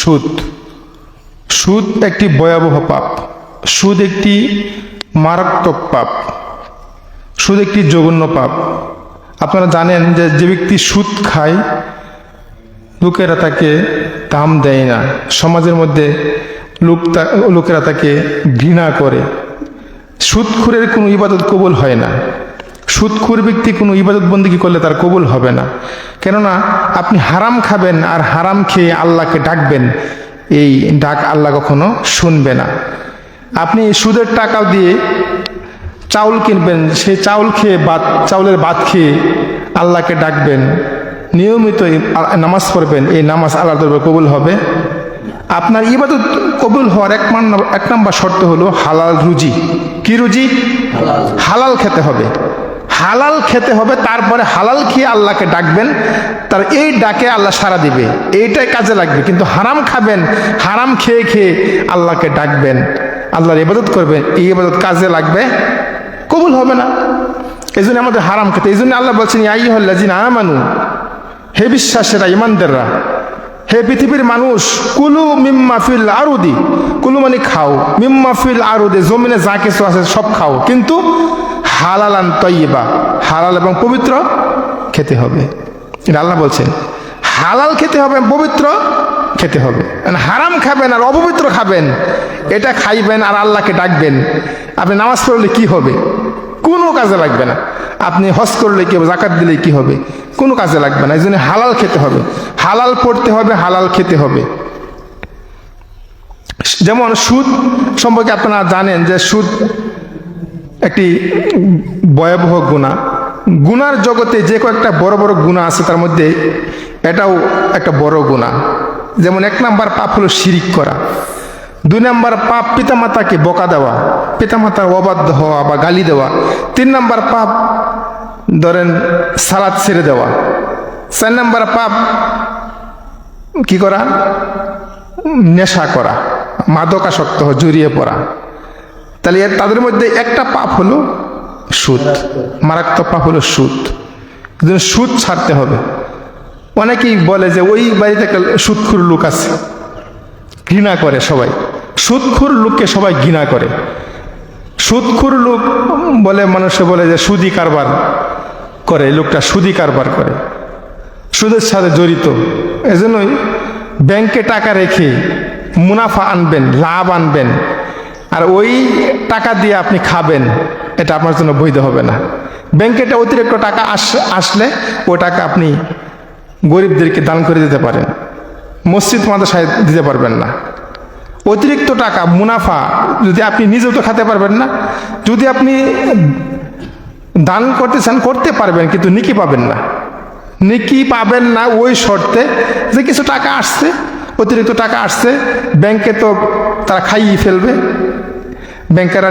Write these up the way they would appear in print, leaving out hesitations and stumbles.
সুদ। সুদ একটি ভয়াবহ পাপ, সুদ একটি মারাত্মক পাপ, সুদ একটি জঘন্য পাপ। আপনারা জানেন যে যে ব্যক্তি সুদ খায় লোকেরা তাকে দাম দেয় না, সমাজের মধ্যে লোকেরা তাকে ঘৃণা করে। সুদখোরের কোনো ইবাদত কবুল হয় না, সুদখোর ব্যক্তি কোনো ইবাদত বন্দেগী করলে তার কবুল হবে না। কেননা আপনি হারাম খাবেন আর হারাম খেয়ে আল্লাহকে ডাকবেন, এই ডাক আল্লাহ কখনো শুনবে না। আপনি সুদের টাকা দিয়ে চাউল কিনবেন, সেই চাউল খেয়ে চাউলের ভাত খেয়ে আল্লাহকে ডাকবেন, নিয়মিত নামাজ পড়বেন, এই নামাজ আল্লাহর দরবারে কবুল হবে? আপনার ইবাদত কবুল হওয়ার এক নম্বর শর্ত হলো হালাল রুজি। কি রুজি? হালাল খেতে হবে, হালাল খেতে হবে। তারপরে হালাল খেয়ে আল্লাহকে ডাকবেন, তার এই ডাকে আল্লাহ সাড়া দিবে, এইটাই কাজে লাগবে। কিন্তু হারাম খাবেন, হারাম খেয়ে খেয়ে আল্লাহকে ডাকবেন, আল্লাহর ইবাদত করবেন, এই ইবাদত কাজে লাগবে, কবুল হবে না। এই জন্য আমাদের হারাম খেতে, এই জন্য আল্লাহ বলছেন ইয়া আইয়ুহাল্লাযীনা আমানু, হে বিশ্বাসীরা, ইমানদাররা, হে পৃথিবীর মানুষ, কুলু মিম্মা ফিল আরদি, কুলু মানে খাও, মিম্মা ফিল আরদি, জমিনে যা কিছু আছে সব খাও, কিন্তু হালালান তাইয়্যিবা, হালাল এবং পবিত্র খেতে হবে। এটা আল্লাহ বলছেন, হালাল খেতে হবে, পবিত্র খেতে হবে। হারাম খাবেন আর অপবিত্র খাবেন, এটা খাইবেন আর আল্লাহকে ডাকবেন, আপনি নামাজ পড়লে কি হবে? কোনো কাজে লাগবে না। আপনি হজ করলে কি হবে? যাকাত দিলে কি হবে? কোনো কাজে লাগবে না। এই জন্য হালাল খেতে হবে, হালাল পড়তে হবে, হালাল খেতে হবে। যেমন সুদ সম্পর্কে আপনারা জানেন যে সুদ একটি ভয়াবহ গুনাহ। গুনার জগতে যে কয়েকটা বড় বড় গুনাহ আছে তার মধ্যে এটাও একটা বড় গুনাহ। যেমন 1 নাম্বার পাপ হলো শিরিক করা, 2 নাম্বার পাপ পিতামাতাকে বকা দেওয়া, পিতামাতার অবাধ্য হওয়া বা গালি দেওয়া, 3 নাম্বার পাপ ধরেন সালাত ছেড়ে দেওয়া, 4 নাম্বার পাপ কি করা? নেশা করা, মাদকাসক্ত জড়িয়ে পড়া। তাহলে তাদের মধ্যে একটা পাপ হলো সুদ, মারাত্মক পাপ হলো সুদ। সুদ ছাড়তে হবে। অনেকেই বলে যে ওই বাড়িতে একটা সুদখোর লোক আছে, ঘৃণা করে সবাই, সুদখোর লোককে সবাই ঘৃণা করে। সুদখোর লোক বলে, মানুষে বলে যে সুদি কারবার করে, লোকটা সুদি কারবার করে, সুদের সাথে জড়িত। এজন্যই ব্যাংকে টাকা রেখে মুনাফা আনবেন, লাভ আনবেন, আর ওই টাকা দিয়ে আপনি খাবেন, এটা আপনার জন্য বৈধ হবে না। ব্যাংকে অতিরিক্ত টাকা আসলে ওই টাকা আপনি গরিবদেরকে দান করে দিতে পারেন, মসজিদ মাদ্রাসায় দিতে পারবেন না। অতিরিক্ত টাকা মুনাফা যদি আপনি নিজেও তো খেতে পারবেন না, যদি আপনি দান করতে চান করতে পারবেন, কিন্তু নেকি পাবেন না। নেকি পাবেন না ওই শর্তে যে কিছু টাকা আসছে, অতিরিক্ত টাকা আসছে, ব্যাংকে তো তারা খাইয়ে ফেলবে, ব্যাংকেরা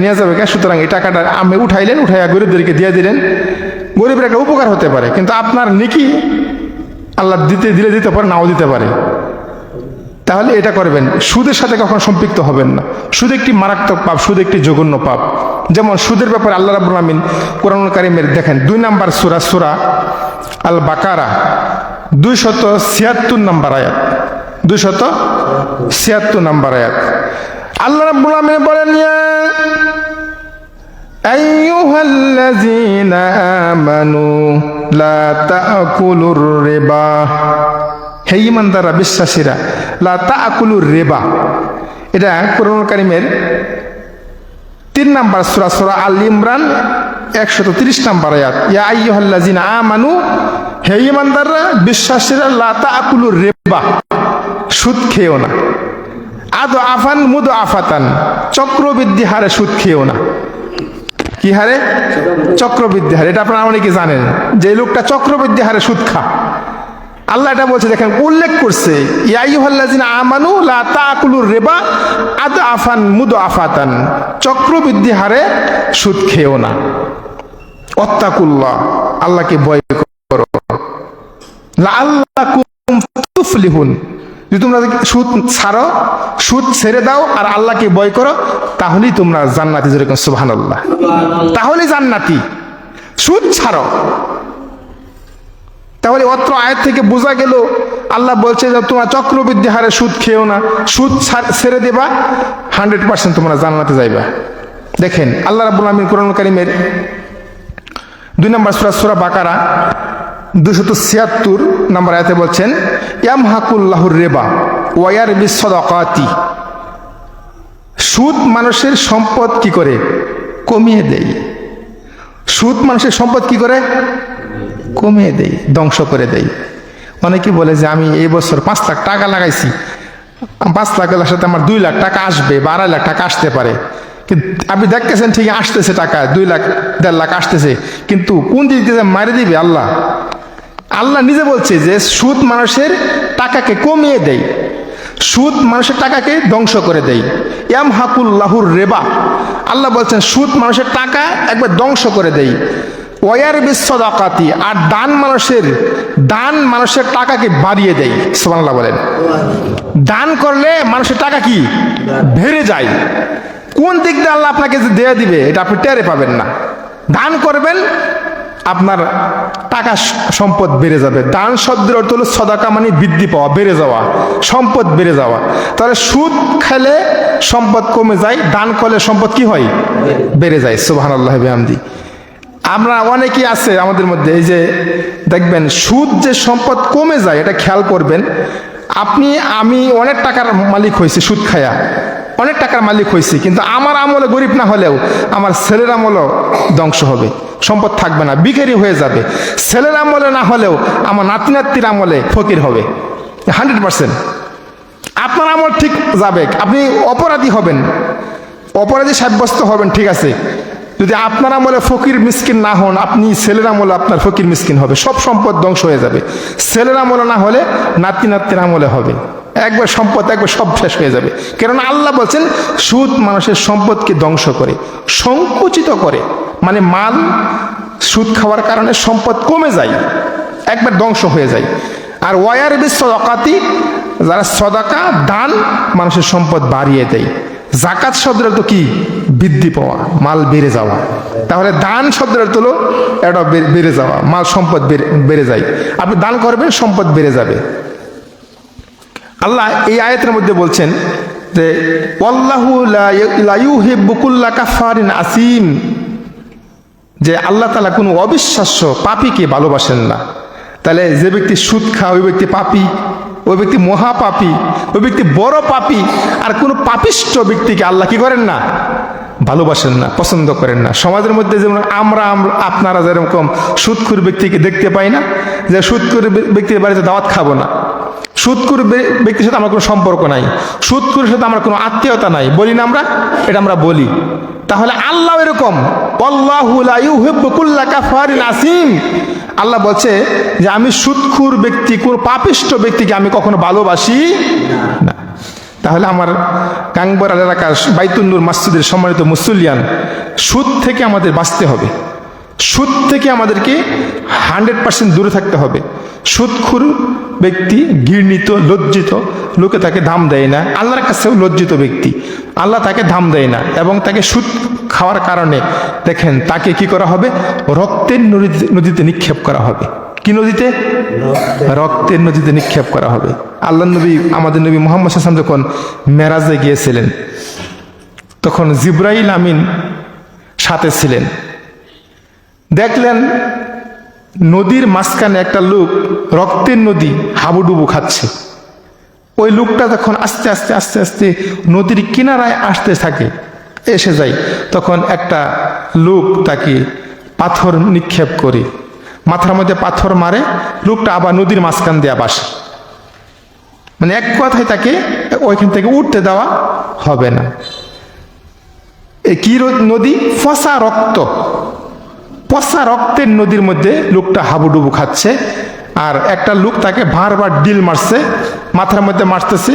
নিয়ে যাবে। সুতরাং এই টাকাটা আপনি উঠাইলেন, উঠাইয়া গরিবদেরকে দিয়ে দিলেন, গরিবের একটা উপকার হতে পারে, কিন্তু আপনার নেকি আল্লাহ দিতে পারে, নাও দিতে পারে। তাহলে এটা করবেন, সুদের সাথে কখনো সম্পৃক্ত হবেন না। সুদ একটি মারাত্মক পাপ, সুদ একটি জঘন্য পাপ। যেমন সুদের ব্যাপারে আল্লাহ রাব্বুল আমিন কোরআনুল কারীমের দেখেন 2 নাম্বার সূরা আল বাকারা 276 নাম্বার আয়াত, 276 নাম্বার আয়াত আল্লাহ রাব্বুল আমিন বলেন, ইয়া আইয়ুহাল্লাযীনা আমানু লা তাকুলুর রিবা, হে ঈমানদাররা, বিশ্বাসীরা, লা তাকুলুর রিবা, এটা কোরআনুল কারীমের 3 নাম্বার সূরা আল ইমরান 130 নাম্বার আয়াত। ইয়া আইয়ুহাল্লাযীনা আমানু, হে ঈমানদাররা, বিশ্বাসীরা, লা তাকুলুর রিবা, সুদ খেও না, আদু আফান মুদু আফাতান, চক্রবৃদ্ধি হারে সুদ খেও না। কি হারে? চক্রবৃদ্ধি হারে। এটা আপনারা অনেকে জানেন যে লোকটা চক্রবৃদ্ধি হারে সুদ খা। আল্লাহ এটা বলছে, দেখেন উল্লেখ করছে, ইয়া আইয়ুহাল্লাযীনা আমানু লা তাকুলুর রিবা আদু আফান মুদু আফাতান, চক্রবৃদ্ধি হারে সুদ খেও না। ওয়াত্তাকুল্লাহ, আল্লাহকে ভয় করো, লাআল্লাকুম তুফলিহুন, যদি তোমরা সুদ ছাড়ো, সুদ ছেড়ে দাও আর আল্লাহকে ভয় করো, তাহলেই তোমরা জান্নাতি। যেরকম সুবহানাল্লাহ, তাহলে জান্নাতি। সুদ ছাড়ো, তাহলে অত্র আয়াত থেকে বোঝা গেল আল্লাহ বলছে যে তোমরা চক্রবৃদ্ধি হারে সুদ খেও না, সুদ ছেড়ে দেবা, 100% তোমরা জান্নাতে যাইবা। দেখেন আল্লাহ রাব্বুল আলামিন কোরআন কারীমের 2 নম্বর সূরা সূরা বাকারা 276 নম্বর আয়াতে বলছেন ইয়ামহাকুল্লাহুর রিবা ওয়া ইয়ারবিস সাদাকাতি। সুদ মানুষের সম্পদ কি করে? কমিয়ে দেয়। সুদ মানুষের সম্পদ কি করে? কমিয়ে দেয়, ধ্বংস করে দেয়। অনেকে বলে যে আমি এই বছর 5 লাখ টাকা লাগাইছি, 5 লাখের সাথে আমার 2 লাখ টাকা আসবে বা 2.5 লাখ টাকা আসতে পারে, কিন্তু আপনি দেখতেছেন ঠিকই আসতেছে টাকা, 2 লাখ 1.5 লাখ আসতেছে, কিন্তু কোন দিক দিয়ে মারি দিবে আল্লাহ। আল্লাহ নিজে বলছে যে সুদ মানুষের টাকাকে কমিয়ে দেয়, সুদ মানুষের টাকাকে ধ্বংস করে দেয়। ইয়ামহাকুল্লাহুর রিবা, আল্লাহ বলছেন সুদ মানুষের টাকা একবার ধ্বংস করে দেয়। ওয়ায়ারবিস সাদাকাতি, আর দান মানুষের টাকাকে বাড়িয়ে দেয়। সুবহানাল্লাহ বলেন। দান করলে মানুষের টাকা কি বেড়ে যায়। কোন দিক দিয়ে আল্লাহ আপনাকে যে দেয়া দিবে এটা আপনি টেরে পাবেন না। দান করবেন, আপনার টাকা সম্পদ বেড়ে যাবে। দান শব্দের অর্থ হলো সদাকা, মানে বৃদ্ধি পাওয়া, বেড়ে যাওয়া, সম্পদ বেড়ে যাওয়া। তাহলে সুদ খেলে সম্পদ কমে যায়, দান করলে সম্পদ কি হয়? বেড়ে যায়। সুবহানাল্লাহ বিহামদি। আমরা অনেকেই আছে আমাদের মধ্যে, এই যে দেখবেন সুদ যে সম্পদ কমে যায় এটা খেয়াল করবেন। আমি অনেক টাকার মালিক হয়েছি সুদ খায়া, অনেক টাকার মালিক হয়েছি, কিন্তু আমার আমলে গরিব না হলেও আমার ছেলের আমলও ধ্বংস হবে, সম্পদ থাকবে না, বিকারি হয়ে যাবে। ছেলের আমলে না হলেও আমার নাতি নাতির আমলে ফকির হবে 100%। আপনার আমল ঠিক যাবে, আপনি অপরাধী হবেন, অপরাধী সাব্যস্ত হবেন, ঠিক আছে। যদি আপনার আমলে ফকির মিসকিন না হন, আপনি ছেলের আমলে আপনার ফকির মিসকিন হবে, সব সম্পদ ধ্বংস হয়ে যাবে। ছেলের আমলে না হলে নাতি নাতির আমলে হবে, একবার সম্পদ একবার সব শেষ হয়ে যাবে। কেননা আল্লাহ বলছেন সুদ মানুষের সম্পদকে ধ্বংস করে, সংকুচিত করে, মানে মাল সুদ খাওয়ার কারণে সম্পদ কমে যায়, একবার ধ্বংস হয়ে যায়। আর ওয়ায়ারবিস সাদাকাতি, যারা সদাকা দান মানুষের সম্পদ বাড়িয়ে দেয়। জাকাত শব্দের অর্থ কি? বৃদ্ধি পাওয়া, মাল বেড়ে যাওয়া। তাহলে দান শব্দের অর্থ হলো এটা বেড়ে যাওয়া, মাল সম্পদ বেড়ে যায়। আপনি দান করবেন, সম্পদ বেড়ে যাবে। আল্লাহ এই আয়াতের মধ্যে বলছেন যে ওয়াল্লাহু লা ইউহিব্বু কুল্লা কাফারিন আসিম, যে আল্লাহ তাআলা কোনো অবিশ্বাস্য পাপীকে ভালোবাসেন না। তাহলে যে ব্যক্তি সুদ খায় ওই ব্যক্তি পাপী, ওই ব্যক্তি মহাপাপী, ওই ব্যক্তি বড় পাপী। আর কোনো পাপিষ্ঠ ব্যক্তিকে আল্লাহ কি করেন না? ভালোবাসেন না, পছন্দ করেন না। সমাজের মধ্যে যেমন আপনারা যেরকম সুদখোর ব্যক্তিকে দেখতে পাই না, যে সুদখোর ব্যক্তির বাড়িতে দাওয়াত খাবো না, সুদখোর ব্যক্তির সাথে আমার কোনো সম্পর্ক নাই, সুদখোরের সাথে আমার কোনো আত্মীয়তা নাই, বলি না আমরা? এটা আমরা বলি। তাহলে আল্লাহ এরকম আল্লাহু লা ইউহিব্বু কুল্লা কাফারিন আসিম, আল্লাহ বলছে যে আমি সুদখোর ব্যক্তি, কোন পাপিষ্ঠ ব্যক্তিকে আমি কখনো ভালোবাসি না। তাহলে আমার কাংবরাল এলাকার বাইতুন নূর মসজিদের সম্মানিত মুসল্লিয়ান, সুদ থেকে আমাদের বাঁচতে হবে, সুদ থেকে আমাদেরকে 100% দূরে থাকতে হবে। সুদখোর ব্যক্তি ঘৃণিত, লজ্জিত, লোকে তাকে দাম দেয় না, আল্লাহর কাছেও লজ্জিত ব্যক্তি, আল্লাহ তাকে দাম দেয় না। এবং তাকে সুদ খাওয়ার কারণে দেখেন তাকে কি করা হবে? রক্তের নদীতে নিক্ষেপ করা হবে। কি নদীতে? রক্তের নদীতে নিক্ষেপ করা হবে। আল্লাহ নবী, আমাদের নবী মুহাম্মদ সাল্লাল্লাহু আলাইহি ওয়াসাল্লাম যখন মেরাজে গিয়েছিলেন, তখন জিবরাইল আমিন সাথে ছিলেন। দেখলেন নদীর মাঝখানে একটা লোক রক্তের নদী হাবুডুবু খাচ্ছে। ওই লোকটা যখন আস্তে আস্তে আস্তে আস্তে নদীর কিনারায় আসতে থাকে, এসে যায়, তখন একটা লোক তাকে পাথর নিক্ষেপ করে, মাথার মধ্যে পাথর মারে, লোকটা আবার নদীর মাঝখান দিয়ে বাসে। মানে এক কথায় তাকে ওইখান থেকে উঠতে দেওয়া হবে না। এই কি নদী? পচা রক্ত, পচা রক্তের নদীর মধ্যে লোকটা হাবুডুবু খাচ্ছে। আর একটা লোক তাকে বারবার ডিল মারছে, মাথার মধ্যে মারতেছে,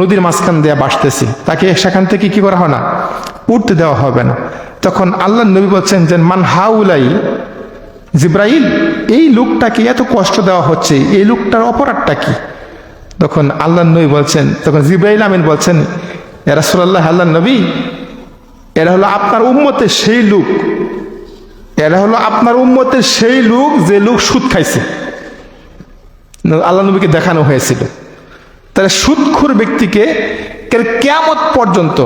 নদীর মাঝখান দিয়ে বাসতেছে, তাকে সেখান থেকে কি করা হয় না? উঠতে দেওয়া হবে না। তখন আল্লাহ নবী বলছেন যে মান হাউলাই, জিব্রাইল এই লোকটাকে এত কষ্ট দেওয়া হচ্ছে, এই লোকটার অপরাধটা কি? তখন আল্লাহ নবী বলছেন, তখন জিব্রাইল আমিন বলছেন, ইয়া রাসূলুল্লাহ, আল্লাহ নবী, এরা হলো আপনার উম্মতের সেই লোক, এরা হলো আপনার উম্মতের সেই লোক যে লোক সুদ খাইছে। আল্লাহ নবীকে দেখানো হয়েছিল। তাহলে সুদখোর ব্যক্তিকে কিয়ামত পর্যন্ত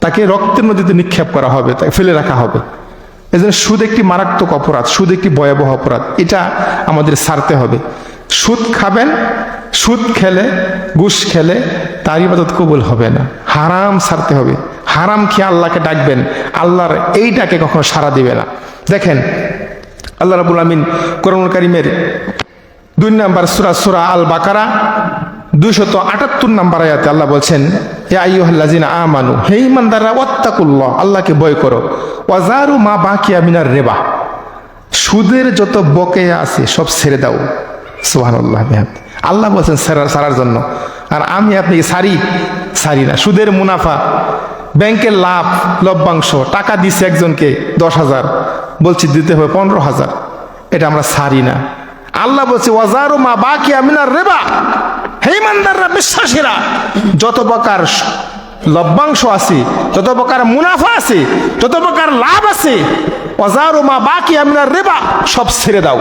তাকে রক্তের নদীতে নিক্ষেপ করা হবে, তাকে ফেলে রাখা হবে। এই জন্য সুদ একটি মারাত্মক অপরাধ, সুদ একটি ভয়াবহ অপরাধ, এটা আমাদের ছাড়তে হবে। সুদ খাবেন, সুদ খেলে, ঘুষ খেলে তার ইবাদত কবুল হবে না। হারাম ছাড়তে হবে, হারাম খেয়ে আল্লাহকে ডাকবেন, আল্লাহর এই ডাকে কখনো সাড়া দিবে না। দেখেন আল্লাহ রাব্বুল আমিন কোরআনুল কারীমের 2 নম্বর সূরা আল বাকারা 278 নম্বর আয়াতে আল্লাহ বলছেন, ইয়া আইয়ুহাল্লাযিনা আমানু, হে ঈমানদাররা, ওয়াত্তাকুল্লাহ, আল্লাহকে ভয় করো, ওয়াজারু মা বাকিয়া মিনার রিবা, সুদের যত বকেয়া আছে সব ছেড়ে দাও। সুবহানাল্লাহ বিহামদি। আল্লাহ বলছেন ছাড়ার জন্য, আর আমি আপনি সারি না। সুদের মুনাফা, ব্যাংকের লাভ, লভ্যাংশ, টাকা দিচ্ছে একজনকে 10,000, বলছি দিতে হবে 15,000, এটা আমরা সারি না। আল্লাহ বলছে ওয়াজারু মা বাকিয়া মিনার রিবা, হে ঈমানদাররা, বিশ্বাসীরা, যত প্রকার লভ্যাংশ আছে, যত প্রকার মুনাফা আছে, যত প্রকার লাভ আছে, ওয়াজারু মা বাকিয়া মিনার রিবা, সব ছেড়ে দাও।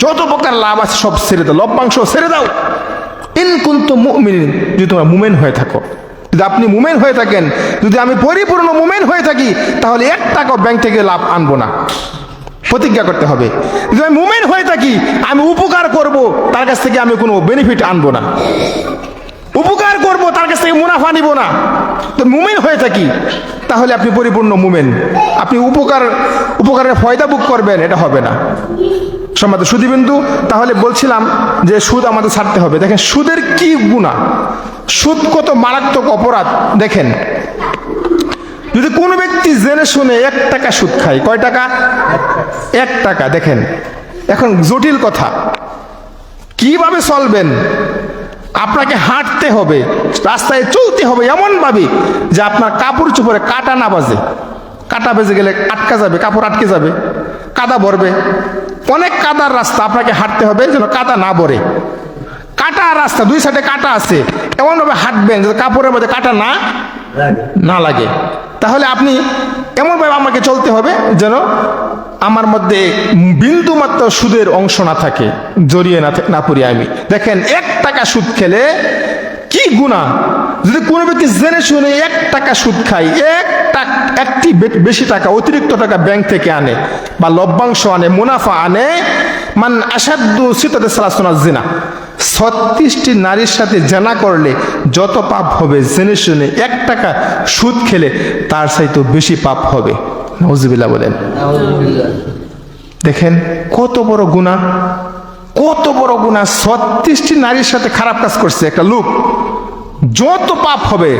যত প্রকার লাভ আছে সব ছেড়ে দাও, লভ্যাংশ ছেড়ে দাও। ইন কুনতুম মুমিনিন, যদি তোমরা মুমিন হয়ে থাকো। যদি আপনি মুমিন হয়ে থাকেন, যদি আমি পরিপূর্ণ মুমিন হয়ে থাকি, তাহলে 1 টাকা ব্যাংক থেকে লাভ আনবো না, প্রতিজ্ঞা করতে হবে। যদি আমি মুমিন হয়ে থাকি, আমি উপকার করব, তার কাছ থেকে আমি কোনো বেনিফিট আনবো না, উপকার করব, তার কাছ থেকে মুনাফা নিব না। তো মুমিন হয়ে থাকি, তাহলে আপনি পরিপূর্ণ মুমিন। আপনি উপকারের ফয়দা ভোগ করবেন, এটা হবে না। সম্মানিত সুধীবৃন্দু, তাহলে বলছিলাম যে সুদ আমাদের ছাড়তে হবে। দেখেন সুদের কি গুনাহ, সুদ কত মারাত্মক অপরাধ। দেখেন যদি কোনো ব্যক্তি জেনে শুনে 1 টাকা সুদ খায়, কয় টাকা? 1 টাকা। দেখেন এখন জটিল কথা, কিভাবে চলবেন? আপনাকে হাঁটতে হবে, রাস্তায় চলতে হবে এমন ভাবে যে আপনার কাপড় চোপড়ে কাটা না বাজে। কাটা বেজে গেলে আটকা যাবে, কাপড় আটকে যাবে, কাদা ভরবে। অনেক কাদার রাস্তা, আপনাকে হাঁটতে হবে যেন কাদা না ভরে। কাটা রাস্তা, 2 সাইডে কাটা আছে, এমন ভাবে হাঁটবেন যে কাপড়ের মধ্যে কাটা না লাগে। তাহলে আপনি এমন ভাবে আমাকে চলতে হবে যেন আমার মধ্যে বিন্দু মাত্র সুদের অংশ না থাকে, জড়িয়ে না পড়ি আমি। দেখেন 1 টাকা সুদ খেলে কি গুনাহ। যদি কোনো ব্যক্তি জেনে শুনে 1 টাকা সুদ খায়, একটি বেশি টাকা, অতিরিক্ত টাকা ব্যাংক থেকে আনে বা লভ্যাংশ আনে, মুনাফা আনে, মান আসাদ্দু সিতাতে সালাসুনা জিনা, 36টি নারীর সাথে জেনা করলে যত পাপ হবে, জেনে শুনে 1 টাকা সুদ খেলে তার চাইতে বেশি পাপ হবে। নাউজুবিল্লাহ বলেন। দেখেন কত বড় গুনাহ, কত বড় গুনাহ। 36টি নারীর সাথে খারাপ কাজ করছে একটা লোক, যত পাপ হবে,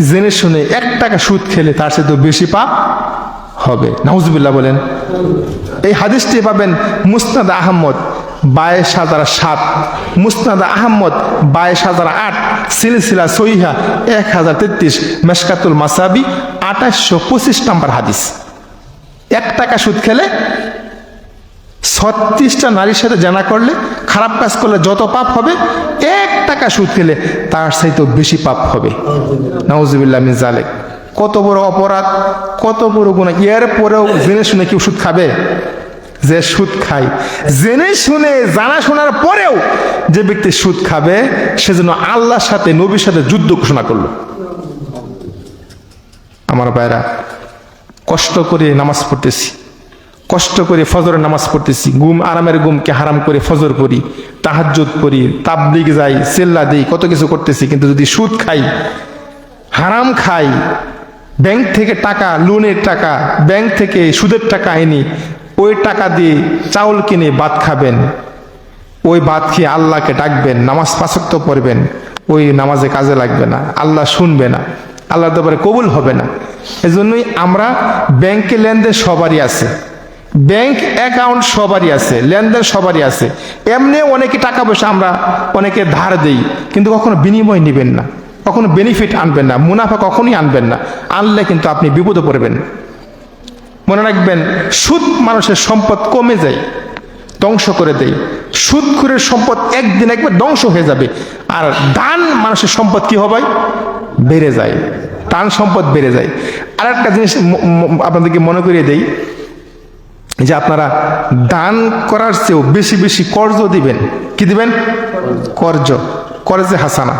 জেনে শুনে 1 টাকা সুদ খেলে তার চাইতে বেশি পাপ হবে। নাউজুবিল্লাহ বলেন। এই হাদিসটি পাবেন মুসনাদ আহমদ 22,007, মুসনাদ আহমদ 22,008, সিলসিলা সহিহা 1033, মেশকাতুল মাসাবি 2825 নম্বর হাদিস। 1 টাকা সুদ খেলে, 36টা নারীর সাথে জানা করলে, খারাপ কাজ করলে যত পাপ হবে, 1 টাকা সুদ খেলে তার চাইতে বেশি পাপ হবে। নাউজুবিল্লাহ মিন যালিক। কত বড় অপরাধ, কত বড় গুনাহ। এর পরেও জেনে শুনে কেউ সুদ খাবে? যে সুদ খায়, জেনে শুনে জানা শোনার পরেও যে ব্যক্তি সুদ খাবে, সেজন্য আল্লাহর সাথে, নবীর সাথে যুদ্ধ ঘোষণা করলো। আমার ভাইরা, কষ্ট করে নামাজ পড়তেছি, কষ্ট করে ফজরের নামাজ পড়তেছি, আরামের ঘুমকে হারাম করে ফজর পড়ি, তাহাজ্জুদ পড়ি, তাবলিগ যাই, সেল্লা দিই, কত কিছু করতেছি, কিন্তু যদি সুদ খাই, হারাম খাই, ব্যাংক থেকে টাকা, লোনের টাকা, ব্যাংক থেকে সুদের টাকা আইনি, ওই টাকা দিয়ে চাউল কিনে ভাত খাবেন, ওই ভাত খেয়ে আল্লাহকে ডাকবেন, নামাজ 5 ওয়াক্ত পড়বেন, ওই নামাজে কাজে লাগবে না, আল্লাহ শুনবে না, আল্লাহর দরবারে কবুল হবে না। এজন্যই আমরা ব্যাংকে লেনদেন সবারই আছে, ব্যাংক অ্যাকাউন্ট সবারই আছে, লেনদেন সবারই আছে। এমনি অনেকে টাকা পয়সা আমরা অনেকে ধার দেই, কিন্তু কখনো বিনিময় নেবেন না, কখনো বেনিফিট আনবেন না, মুনাফা কখনোই আনবেন না। আনলে কিন্তু আপনি বিপদে পড়বেন। মনে রাখবেন, সুদ মানুষের সম্পদ কমে যায়, ধ্বংস করে দেয়। সুদখোরের সম্পদ একদিন একবার ধ্বংস হয়ে যাবে। আর দান মানুষের সম্পদ কি হবে? বেড়ে যায়, দান সম্পদ বেড়ে যায়। আর একটা জিনিস আপনাদেরকে মনে করিয়ে দেই, যে আপনারা দান করার চেয়েও বেশি বেশি কর্জ দিবেন। কি দিবেন? কর্জে হাসানা।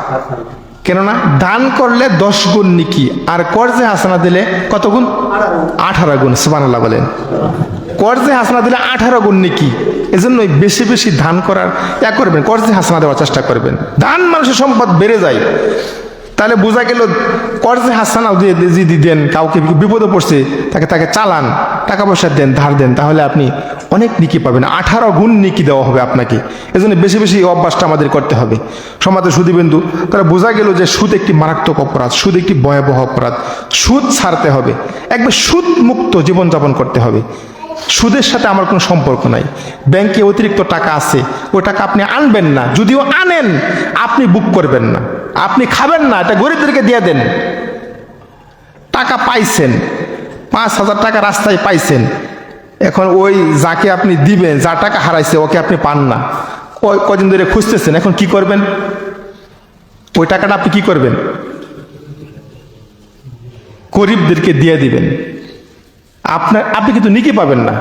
কেননা দান করলে 10 গুণ নিকি, আর কর্জে হাসানা দিলে কত গুণ? 18 গুণ। সুবহানাল্লাহ বলেন। কর্জে হাসানা দিলে 18 গুণ নিকি। এজন্যই বেশি বেশি দান করার করবেন, কর্জে হাসানা দেওয়ার চেষ্টা করবেন। দান মানুষের সম্পদ বেড়ে যায়। তাহলে বোঝা গেল কর্জে হাসানা যদি দেন, কাউকে বিপদে পড়ছে তাকে চালান, টাকা পয়সা দেন, ধার দেন, তাহলে আপনি অনেক নিকি পাবেন। 18 গুণ নিকি দেওয়া হবে আপনাকে। এজন্য বেশি বেশি অভ্যাসটা আমাদের করতে হবে। সমাজের সুদীবিন্দু, তাহলে বোঝা গেল যে সুদ একটি মারাত্মক অপরাধ, সুদ একটি ভয়াবহ অপরাধ। সুদ ছাড়তে হবে, একবার সুদ মুক্ত জীবনযাপন করতে হবে। সুদের সাথে আমার কোনো সম্পর্ক নাই। ব্যাংকে অতিরিক্ত টাকা আছে, ওই টাকা আপনি আনবেন না। যদিও আনেন, আপনি বুক করবেন না, আপনি খাবেন না, এটা গরিবদেরকে দিয়ে দেন। টাকা পাইছেন, 5,000 টাকা রাস্তায় পাইছেন, এখন ওই যাকে আপনি দিবেন, যা টাকা হারাইছে ওকে আপনি পান না, ওই কদিন ধরে খুঁজতেছেন, এখন কি করবেন? ওই টাকাটা আপনি কি করবেন? গরিবদেরকে দিয়ে দিবেন। আপনি কিন্তু নিকি পাবেন না।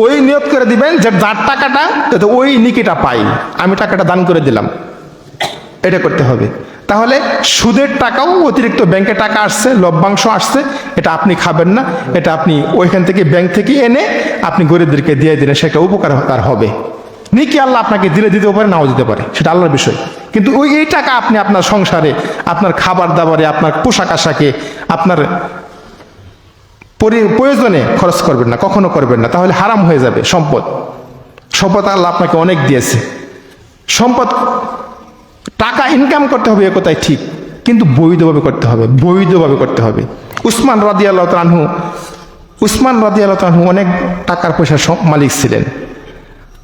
ওই নিয়ত করে দিবেন যে যার টাকাটা ওই নিকিটা পাই, আমি টাকাটা দান করে দিলাম, এটা করতে হবে। তাহলে সুদের টাকাও অতিরিক্ত ব্যাংকে টাকা আসছে, লভ্যাংশ আসছে, এটা আপনি খাবেন না, এটা আপনি ওইখান থেকে ব্যাংক থেকে এনে আপনি গরিবদেরকে দিয়ে দিলেন, সেটা উপকার তার হবে। নিকি আল্লাহ আপনাকে দিতেও পারে, নাও দিতে পারে, সেটা আল্লাহর বিষয়। কিন্তু এই টাকা আপনি আপনার সংসারে, আপনার খাবার দাবারে, আপনার পোশাক আশাকে, আপনার প্রয়োজনে খরচ করবেন না, কখনো করবেন না, তাহলে হারাম হয়ে যাবে সম্পদ আল্লাহ আপনাকে অনেক দিয়েছে। সম্পদ টাকা ইনকাম করতে হবে, এ কথাই ঠিক, কিন্তু বৈধভাবে করতে হবে। উসমান রাদিয়াল্লাহু তাআলা আনহু অনেক টাকার পয়সার মালিক ছিলেন।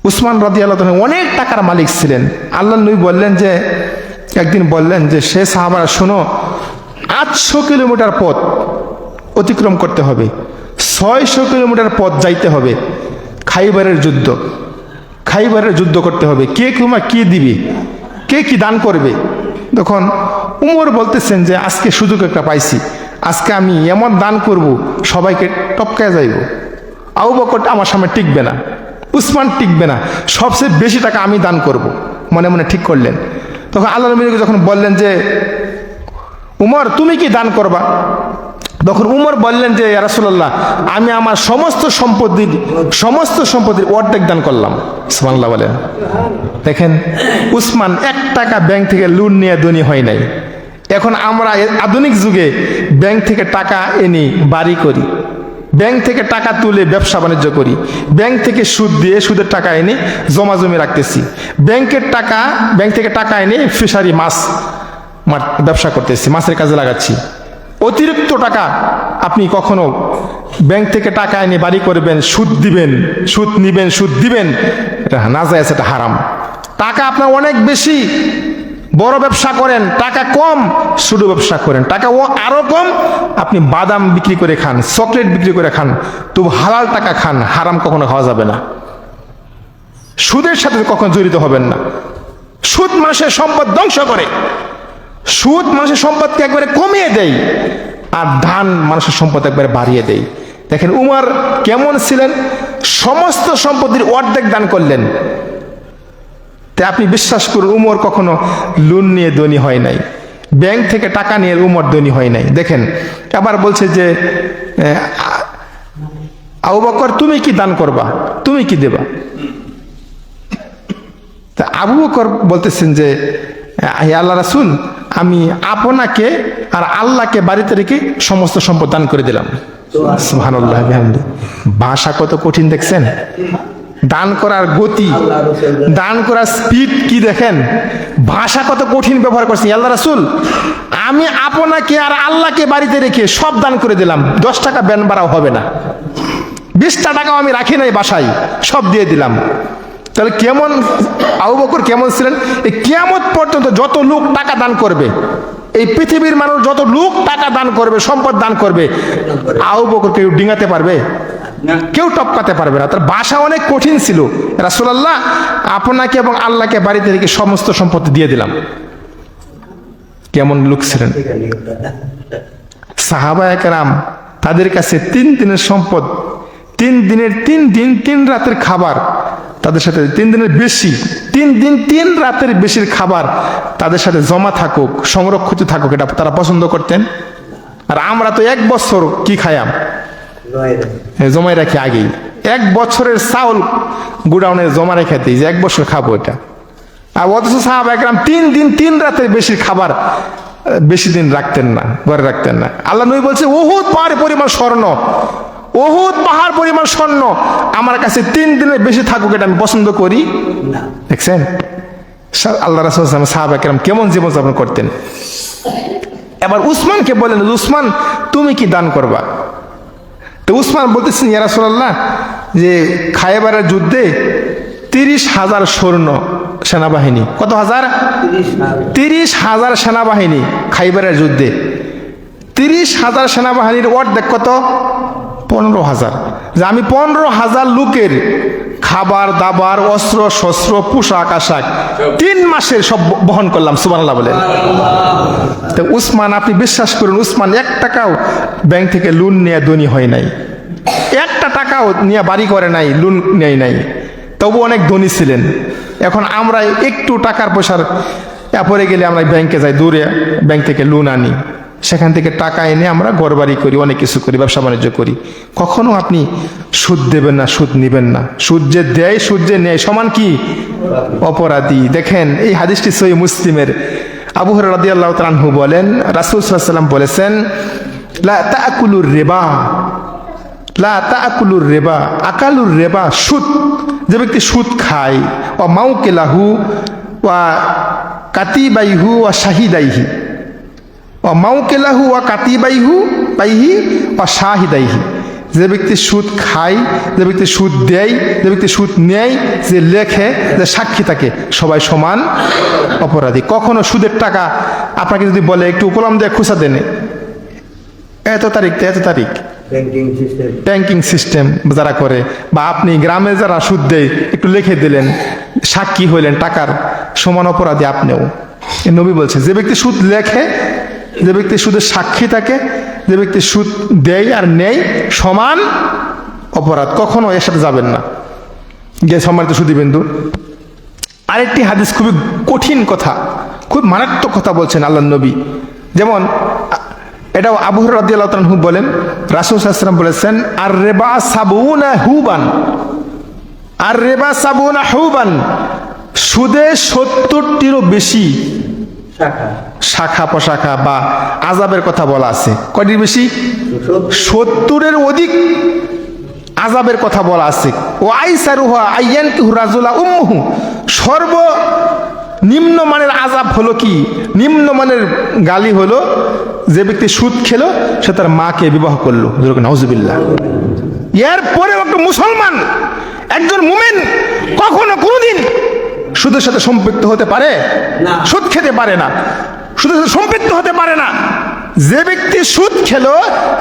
উসমান রাদিয়াল্লাহু তাআলা অনেক টাকার মালিক ছিলেন। আল্লাহর নবী একদিন বললেন যে সে সাহাবারা শোনো, 800 কিলোমিটার পথ অতিক্রম করতে হবে, 600 কিলোমিটার পথ যাইতে হবে, খাইবারের যুদ্ধ করতে হবে। কে কি দিবে, কে কি দান করবে? তখন উমর বলতেছেন যে আজকে সুযোগ একটা পাইছি, আজকে আমি এমন দান করব সবাইকে টপকায় যাইব। আবু বকর আমার সামনে টিকবে না, উসমান টিকবে না, সবচেয়ে বেশি টাকা আমি দান করব, মনে মনে ঠিক করলেন। তখন আল্লাহর নবী যখন বললেন যে উমর তুমি কি দান করবা, তখন উমর বললেন যে ইয়া রাসূলুল্লাহ, আমি আমার সমস্ত সম্পত্তির অর্ধেক দান করলাম। সুবহানাল্লাহ বলেন। দেখেন, উসমান 1 টাকা ব্যাংক থেকে লোন নিয়ে ধনী হয় নাই। এখন আমরা আধুনিক যুগে ব্যাংক থেকে টাকা এনে বাড়ি করি, ব্যাংক থেকে টাকা তুলে ব্যবসা বাণিজ্য করি, ব্যাংক থেকে সুদ দিয়ে সুদের টাকা এনে জমি রাখতেছি, ব্যাংক থেকে টাকা এনে ফিশারি মাছ ব্যবসা করতেছি, মাছের কাজে লাগাচ্ছি। অতিরিক্ত টাকা আপনি কখনো ব্যাংক থেকে টাকা এনে বাড়ি করবেন, সুদ দিবেন, এটা নাজায়েজ, এটা হারাম। টাকা আপনার অনেক বেশি, বড় ব্যবসা করেন, টাকা কম, ছোট ব্যবসা করেন, টাকা আরো কম, আপনি বাদাম বিক্রি করে খান, চকলেট বিক্রি করে খান, তবু হালাল টাকা খান, হারাম কখনো খাওয়া যাবে না। সুদের সাথে কখনো জড়িত হবেন না। সুদ মানুষের সম্পদ ধ্বংস করে, সুদ মানুষের সম্পদকে একবারে কমিয়ে দেয়, আর দান মানুষের সম্পদ একবারে বাড়িয়ে দেয়। দেখেন উমর কেমন ছিলেন, সমস্ত সম্পত্তির অর্ধেক দান করলেন। তাই আপনি বিশ্বাস করুন, উমর কখনো লোন নিয়ে ধনী হয় নাই, ব্যাংক থেকে টাকা নিয়ে উমর ধনী হয় নাই। দেখেন আবার বলছে যে আবু বকর তুমি কি দান করবা, তুমি কি দেবা? তা আবু বকর বলতেছেন যে হে আল্লাহ রাসূল, আমি আপনাকে আর আল্লাহকে বাড়িতে রেখে সমস্ত সম্পদ দান করে দিলাম। সুবহানাল্লাহ বিহামদি। ভাষা কত কঠিন দেখছেন, দান করার গতি, দান করার স্পিড কি দেখেন, ভাষা কত কঠিন ব্যবহার করছে। আল্লাহ রাসূল, আমি আপনাকে আর আল্লাহকে বাড়িতে রেখে সব দান করে দিলাম, 10 টাকা ব্যান বাড়াও হবে না, 20টা টাকাও আমি রাখি নাই বাসায়, সব দিয়ে দিলাম। তাহলে কেমন আবু বকর কেমন ছিলেন? এই কিয়ামত পর্যন্ত যত লোক টাকা দান করবে, এই পৃথিবীর মানুষ যত লোক টাকা দান করবে, সম্পদ দান করবে, আবু বকর কেউ ডিঙাতে পারবে? কেউ টপকাতে পারবে না। তার ভাষা অনেক কঠিন ছিল। রাসূলুল্লাহ, আপনাকে এবং আল্লাহকে বাড়িতে রেখে সমস্ত সম্পত্তি দিয়ে দিলাম। কেমন লোক ছিলেন সাহাবায়ে কেরাম, তাদের কাছে 3 দিনের সম্পদ 3 দিনের 3 দিন 3 রাতের খাবার তাদের সাথে, 3 দিনের বেশি, 3 দিন 3 রাতের বেশির খাবার তাদের সাথে জমা থাকুক, সংরক্ষিত থাকুক, এটা তারা পছন্দ করতেন। আর আমরা তো 1 বছর কি খাইয়াম, জমাই রাখি আগেই, 1 বছরের চাউল গুডাউনে জমা রেখে দিই যে 1 বছর খাবো এটা। আর অথচ সাহাবা একরাম 3 দিন 3 রাতের বেশি খাবার বেশি দিন রাখতেন না, ঘরে রাখতেন না। আল্লাহ নবী বলছে উহুদ পাহাড় পরিমাণ স্বর্ণ, উহুদ পাহাড় পরিমাণ স্বর্ণ আমার কাছে 3 দিনের বেশি থাকুক, এটা আমি পছন্দ করি না। দেখছেন আল্লাহ রাসূল সাহাবা একরাম কেমন জীবনযাপন করতেন। এবার উসমানকে বলেন, উসমান তুমি কি দান করবা? তো উসমান বলতেছেন ইয়া রাসূলুল্লাহ, যে খায়বারের যুদ্ধে 30,000 সৈন্য সেনাবাহিনী, কত হাজার? 30,000 সেনাবাহিনী খাইবারের যুদ্ধে। 30,000 সেনাবাহিনীর অর্ধেক কত? 15,000। যে আমি 15,000 লোকের খাবার দাবার, অস্ত্র শস্ত্র, পোশাক আশাক 3 মাসের সব বহন করলাম। সুবহানাল্লাহ বলেন। তো উসমান, আপনি বিশ্বাস করুন, উসমান 1 টাকাও ব্যাংক থেকে লোন নিয়ে ধনী হয় নাই, 1 টাকাও নিয়ে বাড়ি করে নাই, লোন নেয় নাই, তবু অনেক ধনী ছিলেন। এখন আমরা একটু টাকার পয়সার পরে গেলে আমরা ব্যাংকে যাই, দূরে ব্যাংক থেকে লোন আনি, সেখান থেকে টাকা এনে আমরা ঘরবাড়ি করি, অনেক কিছু করি, ব্যবসা বাণিজ্য করি। কখনো আপনি সুদ দেবেন না, সুদ নিবেন না। সুদ যে দেয়, সুদ যে নেয় সমান কি? অপরাধী। দেখেন এই হাদিসটি সহিহ মুসলিমের। আবু হুরায়রা রাদিয়াল্লাহু তাআলা আনহু বলেন, রাসূল সাল্লাল্লাহু আলাইহি ওয়াসাল্লাম বলেছেন, লা তাকুলুর রিবা, লা তাকুলুর রিবা, আকালুর রিবা, সুদ, যে ব্যক্তি সুদ খায়, ও মাউকিলাহু ওয়া কাতিবাইহু ওয়া শাহিদাইহি, ও মাউকিলাহু ওয়া কাতিবাইহু বাইহি ওয়া শাহিদাইহি, যে ব্যক্তি সুদ খায়, যে ব্যক্তি সুদ দেয়, যে ব্যক্তি সুদ নেয়, যে লেখে, যে সাক্ষী থাকে, সবাই সমান অপরাধী। কখনো সুদের টাকা আপনাকে যদি বলে একটু কলম দিয়ে খুঁচা দেন, এত তারিখ এত তারিখ, ব্যাংকিং সিস্টেম যারা করে, বা আপনি গ্রামে যারা সুদ দেয় একটু লিখে দিলেন, সাক্ষী হইলেন, টাকার সমান অপরাধী আপনিও। নবী বলছে যে ব্যক্তি সুদ লেখে, যে ব্যক্তি সুদের সাক্ষী থাকে, যে ব্যক্তি সুদ দেয় আর নেয়, সমান অপরাধ। কখনো এর সাথে যাবেন না। গিয়ে সম্মানিত সুধীবৃন্দু, আরেকটি হাদিস খুবই কঠিন কথা, খুব মারাত্মক কথা বলছেন আল্লাহ নবী। যেমন এটাও আবু হুরায়রা রাদিয়াল্লাহু তাআলা আনহু বলেন, রাসূল সাল্লাল্লাহু আলাইহি ওয়াসাল্লাম বলেছেন, আর রিবা সাবুনা হুবান, আর রিবা সাবুনা হুবান, সুদে 70টিরও বেশি শাখা প্রশাখা বা আযাবের কথা বলা আছে। কয়টির বেশি? 70-এর অধিক আযাবের কথা বলা আছে। ও আইসারুহা আইয়ানকিহু রাজুলা উম্মুহু, সর্ব নিম্নমানের আযাব হলো কি? নিম্নমানের গালি হলো যে ব্যক্তি সুদ খেলো সে তার মাকে বিবাহ করলো। নাউজুবিল্লাহ। এরপরেও একটা মুসলমান, একজন মুমিন কখনো কোনোদিন সুদের সাথে সম্পৃক্ত হতে পারে না, সুদ খেতে পারে না, সুদের সাথে সম্পৃক্ত হতে পারে না। যে ব্যক্তি সুদ খেলো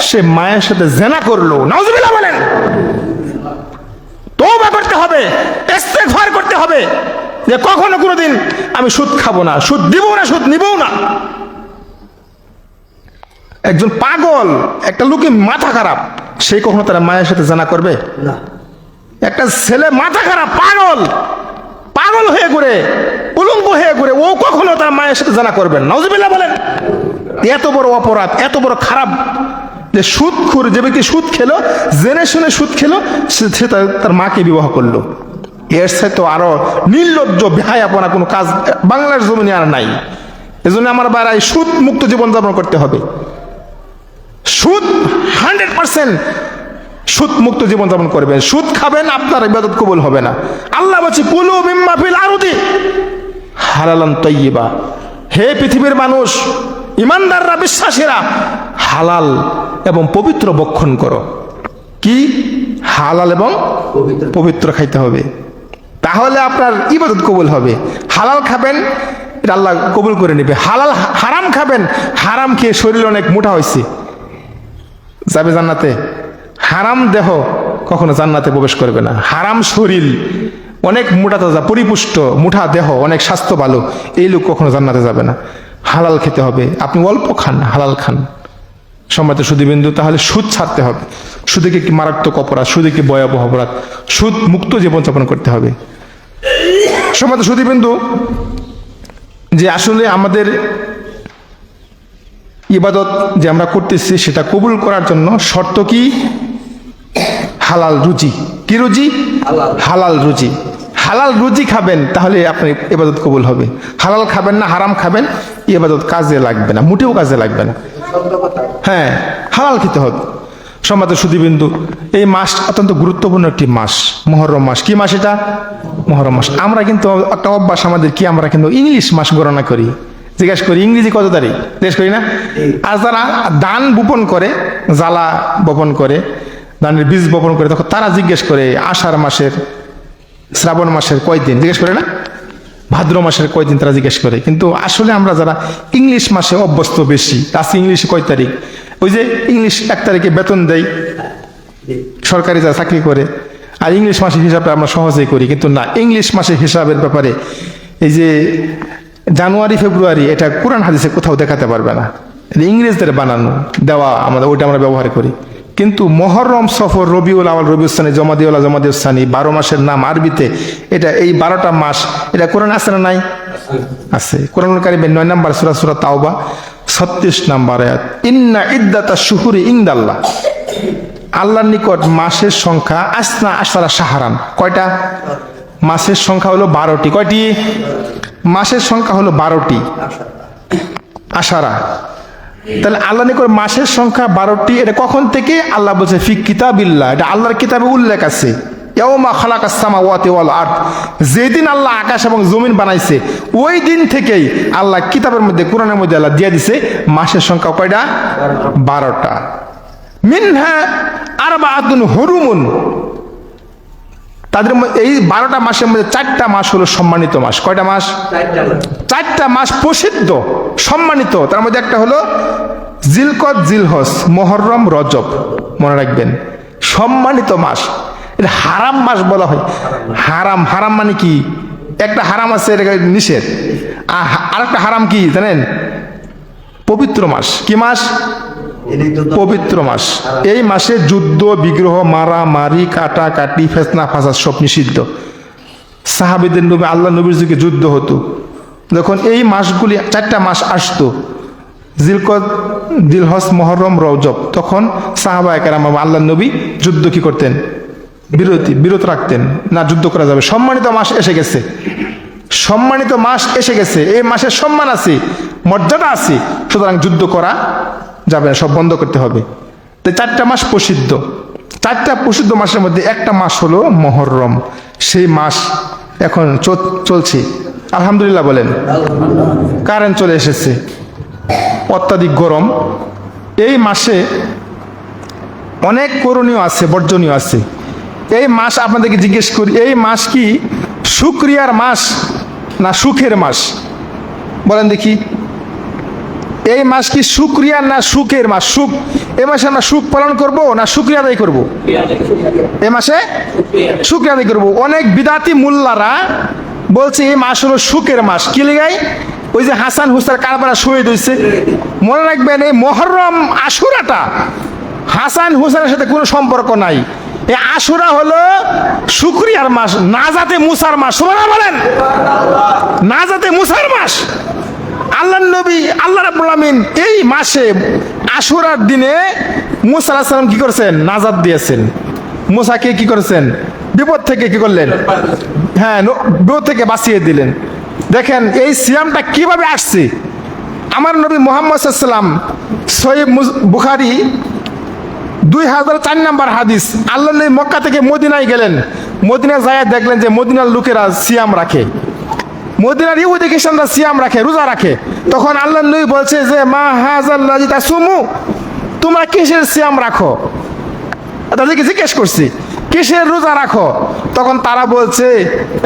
সে মায়ের সাথে জিনা করলো। নাউজুবিল্লাহ বলেন। তওবা করতে হবে, ইস্তেগফার করতে হবে যে কখনো কোনোদিন আমি সুদ খাবো না, সুদ দিব না, সুদ নিবও না। একজন পাগল, একটা লোকে মাথা খারাপ, সে কখনো তার মায়ের সাথে জিনা করবে না। একটা ছেলে মাথা খারাপ, পাগল, পাগল হয়ে ঘুরে, উলঙ্গ হয়ে ঘুরে, ও কখনো তার মায়ের সাথে জিনা করবেন। নাউজুবিল্লাহ বলেন। এত বড় অপরাধ, এত বড় খারাপ যে সুদখোর, যে ব্যক্তি সুদ খেলো, জেনে শুনে সুদ খেলো, সে তার মাকে বিবাহ করলো। এর সাথে তো আরো নির্লজ্জ বেহায়াপনা কোনো কাজ বাংলার জমিনে আর নাই। এজন্য আমার বাড়াই সুদ মুক্ত জীবনযাপন করতে হবে। সুদ 100% সুদ মুক্ত জীবনযাপন করবেন। সুদ খাবেন, আপনার ইবাদত কবুল হবে না। আল্লাহ বলছে কুলু মিম্মা ফিল আরদি হালালান তাইয়্যিবা। হে পৃথিবীর মানুষ, ইমানদাররা, বিশ্বাসীরা, হালাল এবং পবিত্র ভক্ষণ করো। কি? হালাল এবং পবিত্র খাইতে হবে, তাহলে আপনার ইবাদত কবুল হবে। হালাল খাবেন, এটা আল্লাহ কবুল করে নেবে। হালাল হারাম খাবেন, হারাম খেয়ে শরীর অনেক মোটা হয়েছে, যাবে জান্নাতে? হারাম দেহ কখনো জান্নাতে প্রবেশ করবে না। হারাম শরীর, অনেক মোটা তাজা পরিপুষ্ট মোটা দেহ, অনেক স্বাস্থ্য ভালো, এই লোক কখনো জান্নাতে যাবে না। হালাল খেতে হবে। আপনি অল্প খান, হালাল খান। সম্মানিত সুধীবৃন্দু, তাহলে সুদ ছাড়তে হবে। সুদে কি মারাত্মক অপরাধ, সুদে কি ভয়াবহ অপরাধ, সুদ মুক্ত জীবনযাপন করতে হবে। সম্মানিত সুধীবৃন্দু, যে আসলে আমাদের ইবাদত যে আমরা করতেছি সেটা কবুল করার জন্য শর্ত কি? হালাল রুজি। কি রুজি? হালাল রুজি। হালাল রুজি খাবেন তাহলে আপনার ইবাদত কবুল হবে। হালাল খাবেন না, হারাম খাবেন, ইবাদত কাজে লাগবে না, মোটেও কাজে লাগবে না। হ্যাঁ, হালাল খেতে হবে। সম্মানিত সুধীবৃন্দু, এই মাস অত্যন্ত গুরুত্বপূর্ণ একটি মাস, মুহররম মাস। কি মাস এটা? মুহররম মাস। আমরা কিন্তু একটা অভ্যাস আমাদের কি, আমরা কিন্তু ইংলিশ মাস গণনা করি, জিজ্ঞাসা করি ইংরেজি কত তারিখ, জিজ্ঞেস করি না? আর যারা ধান বপন করে, জ্বালা বপন করে, ধানের বীজ বপন করে, তখন তারা জিজ্ঞেস করে আষাঢ় মাসের, শ্রাবণ মাসের কয়দিন, জিজ্ঞেস করে না? ভাদ্র মাসের কয়দিন তারা জিজ্ঞেস করে। কিন্তু আসলে আমরা যারা ইংলিশ মাসে অভ্যস্ত বেশি, আজকে ইংলিশে কয় তারিখ, ওই যে ইংলিশ 1 তারিখে বেতন দেয় সরকারি যারা চাকরি করে, আর ইংলিশ মাসের হিসাবটা আমরা সহজেই করি। কিন্তু না, ইংলিশ মাসের হিসাবের ব্যাপারে এই যে জানুয়ারি ফেব্রুয়ারি, এটা কোরআন হাদিসে কোথাও দেখাতে পারবে না, ইংরেজদের বানানো দেওয়া, আমাদের ওইটা আমরা ব্যবহার করি। কিন্তু মুহররম, সফর, রবিউল আউয়াল, রবিউল সানি, জমাদিউল, জমাদিউল সানি, 12 মাসের নাম আরবিতে, এটা এই 12টা মাস, এটা কোরআন আছে না নাই? আছে। কোরআনুল কারীমের 9 নম্বর সূরা, সূরা তাওবা 36 নম্বর আয়াত, ইন্না ইদ্দাতাশ শুহুরি ইনদাল্লাহ, আল্লাহর নিকট মাসের সংখ্যা আসনা আশারা শাহরান, কয়টা? মাসের সংখ্যা হলো 12টি। কয়টি? মাসের সংখ্যা হলো 12টি, আশারা। তাহলে আল্লাহ নিকট মাসের সংখ্যা 12টি। এটা কখন থেকে? আল্লাহ বলছে ফি কিতাবিল্লাহ, এটা আল্লাহর কিতাবে উল্লেখ আছে। ইয়াউমা খালাকাস সামাওয়াতি ওয়াল আরদ, যেদিন আল্লাহ আকাশ এবং জমিন বানাইছে ওই দিন থেকেই আল্লাহ কিতাবের মধ্যে, কোরআনের মধ্যে আল্লাহ দিয়ে দিছে মাসের সংখ্যা কয়টা? 12টা। মিনহা আরবাআতুন হুরুমুন, তাদের এই 12টা মাসের মধ্যে 4টা মাস হলো সম্মানিত মাস। কয়টা মাস? 4টা মাস প্রসিদ্ধ, সম্মানিত। তার মধ্যে একটা হলো জিলকদ, জিলহজ, মুহররম, রজব। মনে রাখবেন, সম্মানিত মাস। এটা হারাম মাস বলা হয়। হারাম, হারাম মানে কি? একটা হারাম আছে, এটা নিষেধ। আর একটা হারাম কি জানেন? পবিত্র মাস। কি মাস? পবিত্র মাস। এই মাসে যুদ্ধ, বিগ্রহ, মারামারি, কাটাকাটি, ফেতনা ফাসাদ সব নিষিদ্ধ। সাহাবীদের নবী, আল্লাহ নবীর যুগে যুদ্ধ হতো। যখন এই মাসগুলি 4টা মাস আসতো, জিলকদ, জিলহজ, মুহররম, রজব, তখন সাহাবায়ে কেরাম আল্লাহ নবী যুদ্ধ কি করতেন? বিরত রাখতেন, না যুদ্ধ করা যাবে। সম্মানিত মাস এসে গেছে, সম্মানিত মাস এসে গেছে, এই মাসের সম্মান আছে, মর্যাদা আছে, সুতরাং যুদ্ধ করা যাবে না, সব বন্ধ করতে হবে। তো 4টা মাস প্রসিদ্ধ। 4টা প্রসিদ্ধ মাসের মধ্যে একটা মাস হলো মুহররম। সেই মাস এখন চলছে, আলহামদুলিল্লাহ বলেন। কারেন্ট চলে এসেছে, অত্যাধিক গরম। এই মাসে অনেক করণীয় আছে, বর্জনীয় আছে। এই মাস আপনাদেরকে জিজ্ঞেস করি, এই মাস কি শুকরিয়ার মাস না সুখের মাস? বলেন দেখি, এই মাস কি শুকরিয়ার না সুখের মাস? সুখ, এই মাসে আমরা সুখ পালন করব না শুকরিয়া আদায় করব? এই মাসে শুকরিয়া আদায় করব। অনেক বিদাতি মুল্লারা বলছে এই মাস হলো সুখের মাস। কি লিগাই? ওই যে হাসান হুসাইন কারবালা শহীদ হয়েছে। মনে রাখবেন, এই মুহররম আশুরাটা হাসান হুসাইনের সাথে কোনো সম্পর্ক নাই। এই আশুরা হলো শুকরিয়ার মাস, নাজাতে মুসার মাস। সুবহানাল্লাহ বলেন, নাজাতে মুসার মাস। আল্লাহ নবী, আল্লাহ রাব্বুল আমিন এই মাসে আশুরার দিনে মুসা আলাইহিস সালাম কি করেছেন? নাজাত দিয়েছেন। মুসাকে কি করেছেন? বিপদ থেকে কি করলেন? হ্যাঁ, বিপদ থেকে বাঁচিয়ে দিলেন। দেখেন এই সিয়ামটা কিভাবে আসছে। আমার নবী মুহাম্মদ সাল্লাল্লাহু আলাইহি ওয়াসাল্লাম, সহিহ বুখারী 2004 নম্বর হাদিস, আল্লাহ নবী মক্কা থেকে মদিনায় গেলেন। মদিনায় যায় দেখলেন যে মদিনার লোকেরা সিয়াম রাখে, মদিনার ইহুদি খ্রিস্টানরা সিয়াম রাখে, রোজা রাখে। তখন আল্লাহ নবী বলছে যে মা হাযাল্লাযী তাসুমু, তোমরা কিসের সিয়াম রাখো? তাদেরকে জিজ্ঞেস করছি কিসের রোজা রাখো? তখন তারা বলছে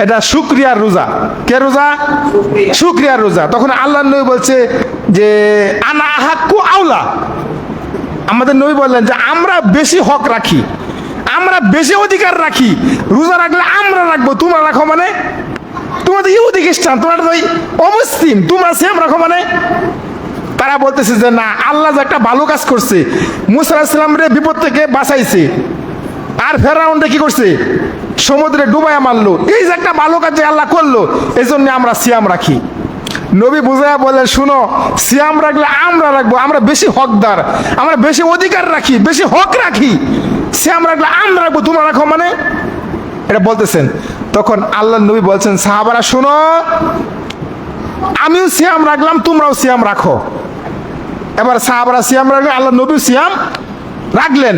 এটা শুকরিয়ার রোজা। কে রোজা? শুকরিয়ার রোজা। তখন আল্লাহ নবী বলছে যে আনা আহাক্কু আওলা, আমাদের নবী বললেন যে আমরা বেশি হক রাখি, আমরা বেশি অধিকার রাখি, রোজা রাখলে আমরা রাখবো, তোমরা রাখো মানে? তোমরা তো ইহুদি খ্রিস্টান, তোমরা তো অমুসলিম, তোমরা সিয়াম রাখো মানে? তারা বলতেছে যে না, আল্লাহ যে একটা ভালো কাজ করছে, মুসা আলাইহিস সালামরে বিপদ থেকে বাঁচাইছে, আর ফেরাউনরে কি করছে, সমুদ্রে ডুবাইয়া মারলো। এই যে একটা ভালো কাজ যে আল্লাহ করলো, এই জন্য আমরা সিয়াম রাখি। নবী বুঝাইয়া বলেন, শুনো, সিয়াম রাখলে আমরা রাখবো, আমরা বেশি হকদার, আমরা বেশি অধিকার রাখি, বেশি হক রাখি। সিয়াম রাখলে আমরা রাখবো, তোমরা রাখো মানে, এটা বলতেছেন। তখন আল্লাহ নবী বলছেন, সাহাবারা শুনো, আমিও সিয়াম রাখলাম, তোমরাও সিয়াম রাখো। এবার সাহাবারা সিয়াম রাখলেন, আল্লাহ নবী সিয়াম রাখলেন।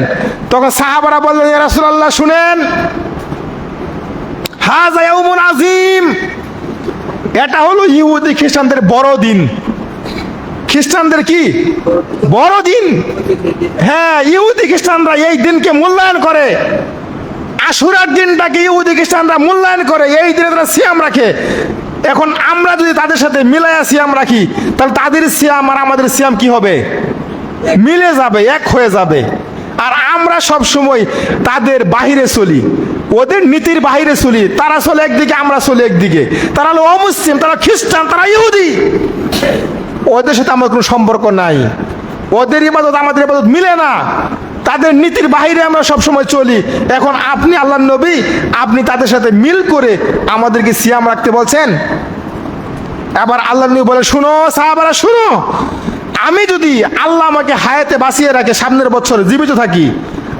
তখন সাহাবারা বললেন, ইয়া রাসূলুল্লাহ শুনেন, হাযা ইয়াউমুন আযীম, এটা হলো ইহুদি খ্রিস্টানদের বড় দিন। খ্রিস্টানদের কি বড় দিন? হ্যাঁ, ইহুদি খ্রিস্টানরা এই দিনকে মূল্যায়ন করে। আশুরার দিনটাকে ইহুদি খ্রিস্টানরা মূল্যায়ন করে, এই দিনে তারা সিয়াম রাখে। এখন আমরা যদি তাদের সাথে মিলাইয়া সিয়াম রাখি, তাহলে তাদের সিয়াম আর আমাদের সিয়াম কি হবে? মিলে যাবে, এক হয়ে যাবে। আর আমরা সব সময় তাদের বাহিরে চলি, ওদের নীতির বাহিরে চলি। তারা চলে একদিকে, আমরা চলি একদিকে। তারা হলো অমুসলিম, তারা খ্রিস্টান, তারা ইহুদি। ওদের সাথে আমার কোনো সম্পর্ক নাই। ওদের ইবাদত আমাদের ইবাদত মিলে না, তাদের নীতির বাহিরে আমরা সবসময় চলি। এখন আপনি আল্লাহর নবী, আপনি তাদের সাথে মিল করে আমাদেরকে সিয়াম রাখতে বলছেন। এবার আল্লাহর নবী বলে, শুনো সাহাবারা শুনো, আমি যদি আল্লাহ আমাকে হায়াতে বাঁচিয়ে রাখে, সামনের বছর জীবিত থাকি,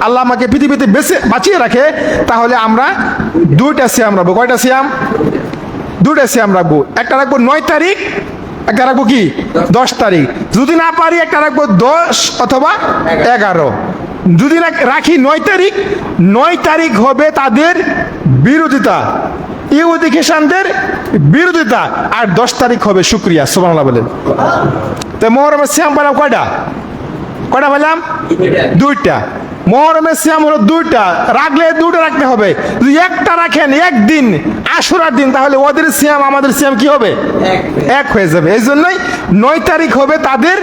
আল্লাহ আমাকে পৃথিবীতে বাঁচিয়ে রাখে, তাহলে আমরা দুইটা সিয়াম রাখবো। কয়টা সিয়াম? দুইটা সিয়াম রাখবো। একটা রাখবো 9 তারিখ, একটা রাখবো কি 10 তারিখ। যদি না পারি একটা রাখবো 10 অথবা 11। যদি না রাখি 9 তারিখ, 9 তারিখ হবে তাদের বিরোধিতা, ইহুদি খ্রিস্টানদের বিরোধিতা, আর 10 তারিখ হবে শুকরিয়া। সুবহানাল্লাহ বলেন। তো মুহররমের সিয়াম পেলাম কয়টা? কয়টা পেলাম? দুইটা। মুহররমের সিয়াম হলো দুইটা, রাখলে দুটো রাখতে হবে। যদি একটা রাখেন একদিন, আশুরার দিন, তাহলে ওদের সিয়াম আমাদের সিয়াম কি হবে? এক হয়ে যাবে। এই জন্যই 9 তারিখ হবে তাদের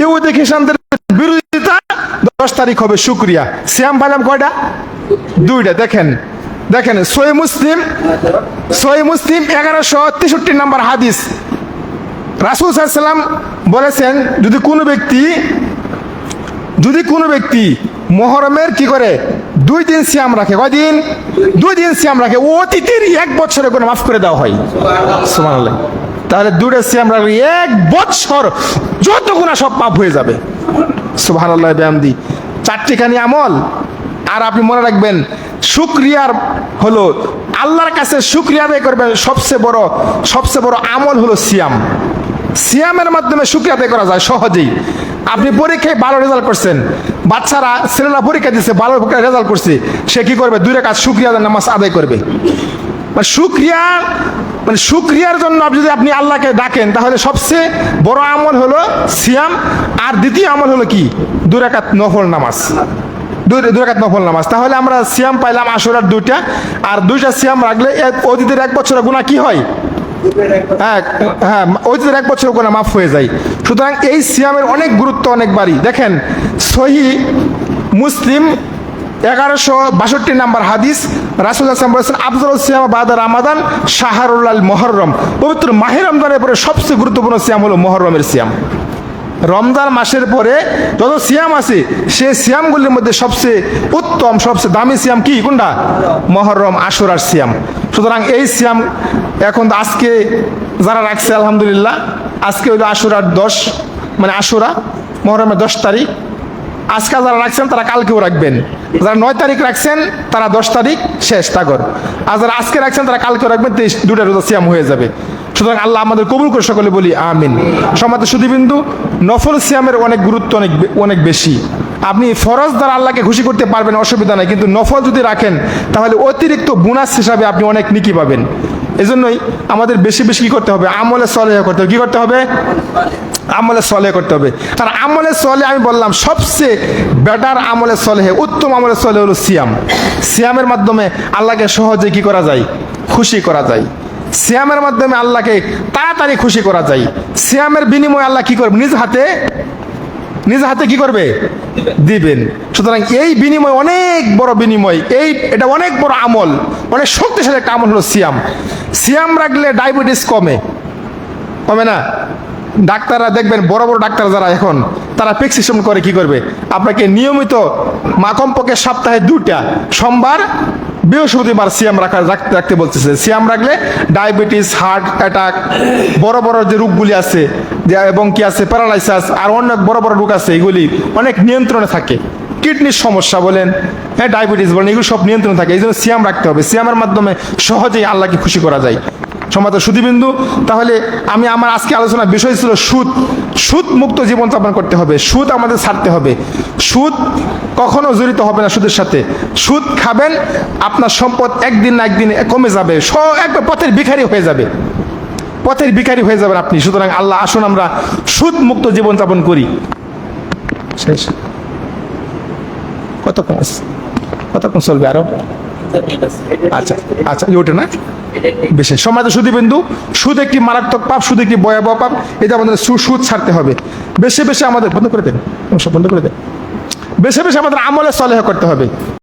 ইহুদি খ্রিস্টানদের বিরোধিতা, 10 তারিখ হবে শুকরিয়া। সিয়াম পেলাম কয়টা? দুইটা। দেখেন দেখেন, সহিহ মুসলিম 1163 নম্বর হাদিস, রাসূল সাল্লাল্লাহু আলাইহি ওয়াসাল্লাম বলেছেন, যদি কোনো ব্যক্তি মুহররমের কি করে 2 দিন সিয়াম রাখে, কয়দিন? 2 দিন সিয়াম রাখে, অতীতের 1 বছরের গুনাহ মাফ করে দেওয়া হয়। সুবহানাল্লাহ। তাহলে 2টা সিয়াম রাখলে 1 বছর যত গুনাহ সব মাফ হয়ে যাবে। সুবহানাল্লাহ বিহামদি। 4টিখানি আমল। আর আপনি মনে রাখবেন, শুকরিয়ার হলো আল্লাহর কাছে শুকরিয়া আদায় করবেন, সবচেয়ে বড় আমল হলো সিয়াম। সিয়ামের মাধ্যমে শুকরিয়া আদায় করা যায় সহজেই। আপনি পরীক্ষায় ভালো রেজাল্ট করছেন, বাচ্চারা ছেলেরা পরীক্ষা দিচ্ছে, ভালো রেজাল্ট করছে, সে কি করবে? 2 রাকাত শুকরিয়া নামাজ আদায় করবে। শুকরিয়ার জন্য যদি আপনি আল্লাহকে ডাকেন, তাহলে সবচেয়ে বড় আমল হলো সিয়াম। আর দ্বিতীয় আমল হলো কি? 2 রাকাত নফল নামাজ। 2 রাকাত নফল নামাজ। তাহলে আমরা সিয়াম পাইলাম আশুরার 2টা, আর 2টা সিয়াম রাখলে অতীতের 1 বছরের গুনাহ কি হয়? হ্যাঁ, অতীতের 1 বছরের গুনাহ মাফ হয়ে যায়। সুতরাং এই সিয়ামের অনেক গুরুত্ব, অনেক বাড়ি। দেখেন, সহিহ মুসলিম 1162 নম্বর হাদিস, রাসূলুল্লাহ সাল্লাল্লাহু আলাইহি ওয়াসাল্লাম বলেছেন, আফজালুস সিয়াম বাদা রমাদান শাহরুল মুহররম। পবিত্র মাহে রমজানের পরে সবচেয়ে গুরুত্বপূর্ণ সিয়াম হলো মুহররমের সিয়াম। রমজান মাসের পরে যত সিয়াম আছে, সেই সিয়ামগুলির মধ্যে সবচেয়ে উত্তম, সবচেয়ে দামি সিয়াম কি? কোনটা? মুহররম, আশুরার সিয়াম। সুতরাং এই সিয়াম এখন আজকে যারা রাখছে, আলহামদুলিল্লাহ, আজকে হইল আশুরার 10, মানে আশুরা মুহররমের 10 তারিখ। আজকে যারা রাখছেন তারা কালকেও রাখবেন। যারা 9 তারিখ রাখছেন তারা 10 তারিখ শেষ তাগর। আর যারা আজকে রাখছেন তারা কালকেও রাখবেন, 2টা রোজা সিয়াম হয়ে যাবে। সুতরাং আল্লাহ আমাদের কবুল করে, সকলে বলি আমিন। সম্মানিত সুধীবৃন্দু, নফল সিয়ামের অনেক গুরুত্ব অনেক বেশি। আপনি ফরজ দ্বারা আল্লাহকে খুশি করতে পারবেন, অসুবিধা নাই, কিন্তু নফল যদি রাখেন তাহলে অতিরিক্ত বোনাস হিসাবে আপনি অনেক নেকি পাবেন। এজন্যই আমাদের বেশি বেশি কি করতে হবে? আমলে সলেহ করতে হবে। কি করতে হবে? আমলে সলেহ করতে হবে। আর আমলে সলেহ আমি বললাম, সবচেয়ে বেটার আমলে সলেহ, উত্তম আমলে সলেহ হলো সিয়াম। সিয়ামের মাধ্যমে আল্লাহকে সহজে কি করা যায়? খুশি করা যায়। সিয়ামের মাধ্যমে আল্লাহকে তাড়াতাড়ি খুশি করা যায়। সিয়ামের বিনিময়ে আল্লাহ কি করবে? নিজ হাতে কি করবে? দিবেন। সুতরাং এই বিনিময় অনেক বড় বিনিময়, এটা অনেক বড় আমল, অনেক শক্তিশালী একটা আমল হলো সিয়াম। সিয়াম রাখলে ডায়াবেটিস কমে না? ডাক্তাররা দেখবেন, বড় বড় ডাক্তার যারা এখন, তারা প্রেসক্রিপশন করে কি করবে, আপনাকে নিয়মিত কমপক্ষে সপ্তাহে 2টা সোমবার বৃহস্পতিবার সিয়াম রাখতে বলতেছে। সিয়াম রাখলে ডায়াবেটিস, হার্ট অ্যাটাক, বড় বড় যে রোগগুলি আছে এবং কি আছে প্যারালাইসিস, আর অনেক বড় বড় রোগ আছে, এগুলি অনেক নিয়ন্ত্রণে থাকে। কিডনির সমস্যা বলেন, হ্যাঁ ডায়াবেটিস বলেন, এগুলো সব নিয়ন্ত্রণে থাকে। এই জন্য সিয়াম রাখতে হবে। সিয়ামের মাধ্যমে সহজেই আল্লাহকে খুশি করা যায়। সমাজ সুধীবিন্দু, তাহলে আমার আজকে আলোচনার বিষয় ছিল সুদ। সুদ মুক্ত জীবনযাপন করতে হবে, সুদ আমাদের ছাড়তে হবে। সুদ কখনো জড়িত হবে না সুদের সাথে। সুদ খাবেন, আপনার সম্পদ একদিন না একদিন কমে যাবে, একবার পথের ভিখারি হয়ে যাবে, পথের ভিখারি হয়ে যাবেন আপনি। সুতরাং আল্লাহ আসুন আমরা সুদ মুক্ত জীবনযাপন করি। শেষ কতক্ষণ চলবে আরো? আচ্ছা আচ্ছা, ওটা না বেশি। সমাজ সুধীবিন্দু, সুদ একটি মারাত্মক পাপ, সুদ একটি ভয়াবহ পাপ। এটা আমাদের সুদ ছাড়তে হবে। বেশি বেশি আমাদের বন্ধ করে দেন, বেশি বেশি আমাদের আমলে সলেহ করতে হবে।